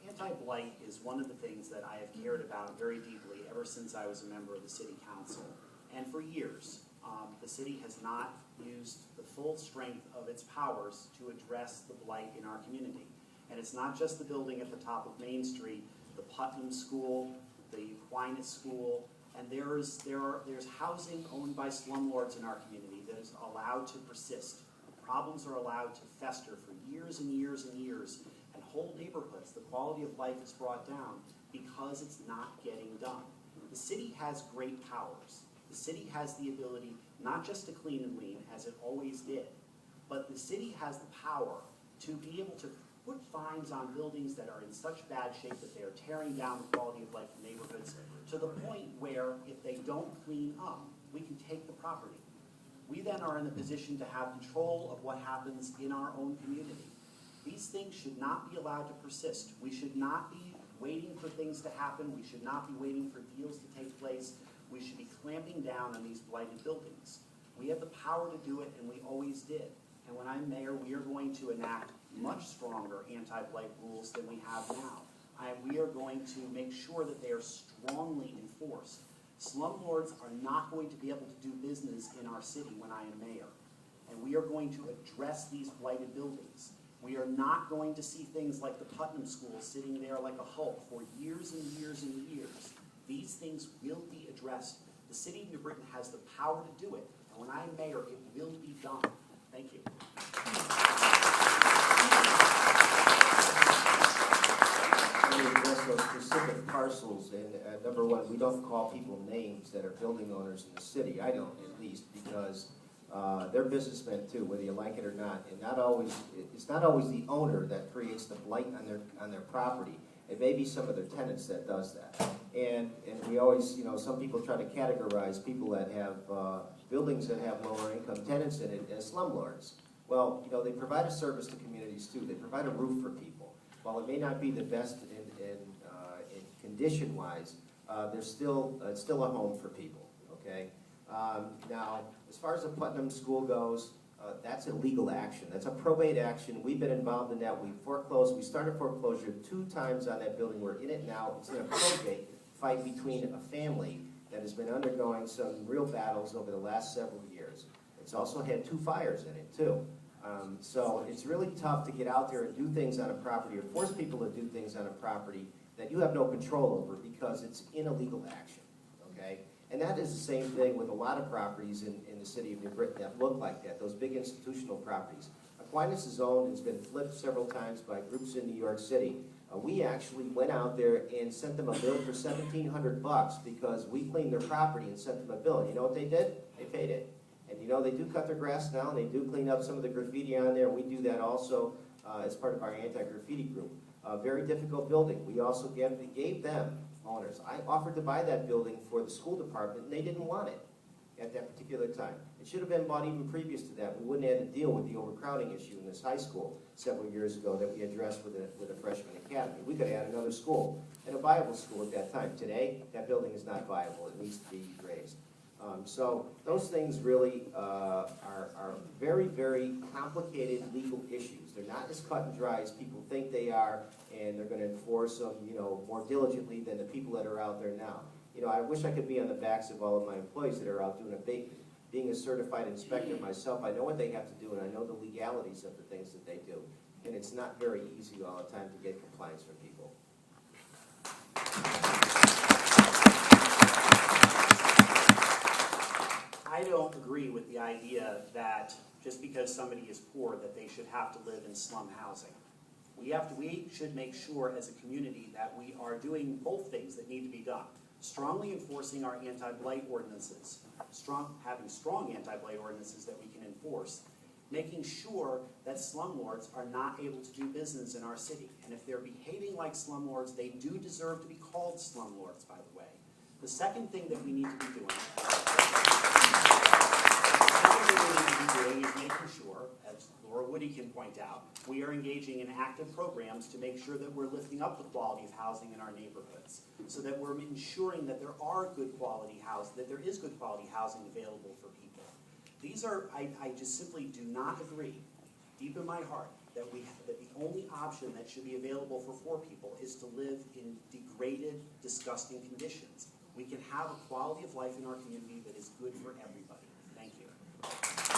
Anti-blight is one of the things that I have cared about very deeply ever since I was a member of the City Council. And for years, the city has not used the full strength of its powers to address the blight in our community. And it's not just the building at the top of Main Street, the Putnam School, the Aquinas School, and there's housing owned by slumlords in our community that is allowed to persist. Problems are allowed to fester for years and years and years, and whole neighborhoods, the quality of life is brought down because it's not getting done. The city has great powers. The city has the ability not just to clean and lean, as it always did, but the city has the power to be able to put fines on buildings that are in such bad shape that they are tearing down the quality of life in neighborhoods to the point where if they don't clean up, we can take the property. We then are in the position to have control of what happens in our own community. These things should not be allowed to persist. We should not be waiting for things to happen. We should not be waiting for deals to take place. We should be clamping down on these blighted buildings. We have the power to do it, and we always did. And when I'm mayor, we are going to enact much stronger anti-blight rules than we have now. We are going to make sure that they are strongly enforced. Slumlords are not going to be able to do business in our city when I am mayor. And we are going to address these blighted buildings. We are not going to see things like the Putnam School sitting there like a hulk for years and years and years. These things will be addressed. The city of New Britain has the power to do it. And when I'm mayor, it will be done. Thank you. We address those specific parcels, and number one, we don't call people names that are building owners in the city. I don't, at least, because they're businessmen too, whether you like it or not. And it's not always the owner that creates the blight on their property. It may be some of their tenants that does that. And we always, some people try to categorize people that have buildings that have lower income tenants in it as slumlords. Well, they provide a service to communities too. They provide a roof for people. While it may not be the best in condition-wise, it's still a home for people. Okay. Now, as far as the Putnam School goes, that's a legal action. That's a probate action. We've been involved in that. We foreclosed. We started foreclosure 2 times on that building. We're in it now. It's in a probate fight between a family that has been undergoing some real battles over the last several years. It's also had 2 fires in it, too. So it's really tough to get out there and do things on a property or force people to do things on a property that you have no control over because it's in a legal action, okay? And that is the same thing with a lot of properties in the city of New Britain that look like that, those big institutional properties. Aquinas is owned, it's been flipped several times by groups in New York City. We actually went out there and sent them a bill for $1,700 because we cleaned their property and sent them a bill. And you know what they did? They paid it. And they do cut their grass now, and they do clean up some of the graffiti on there. We do that also as part of our anti-graffiti group. Very difficult building. We also gave them owners. I offered to buy that building for the school department, and they didn't want it at that particular time. It should have been bought even previous to that. We wouldn't have had to deal with the overcrowding issue in this high school several years ago that we addressed with a freshman academy. We could have had another school, and a viable school at that time. Today, that building is not viable. It needs to be raised. So those things really are very, very complicated legal issues. They're not as cut and dry as people think they are, and they're going to enforce them, more diligently than the people that are out there now. I wish I could be on the backs of all of my employees that are out doing abatement. Being a certified inspector myself, I know what they have to do, and I know the legalities of the things that they do. And it's not very easy all the time to get compliance from people. I don't agree with the idea that just because somebody is poor that they should have to live in slum housing. We should make sure as a community that we are doing both things that need to be done. Strongly enforcing our anti-blight ordinances, having strong anti-blight ordinances that we can enforce, making sure that slumlords are not able to do business in our city. And if they're behaving like slumlords, they do deserve to be called slumlords, by the way. The second thing that we need to be doing is making sure, as Laura Woody can point out, we are engaging in active programs to make sure that we're lifting up the quality of housing in our neighborhoods, so that we're ensuring that there are good quality housing, that there is good quality housing available for people. These are, I just simply do not agree. deep in my heart that that the only option that should be available for poor people is to live in degraded, disgusting conditions. We can have a quality of life in our community that is good for everybody. Thank you.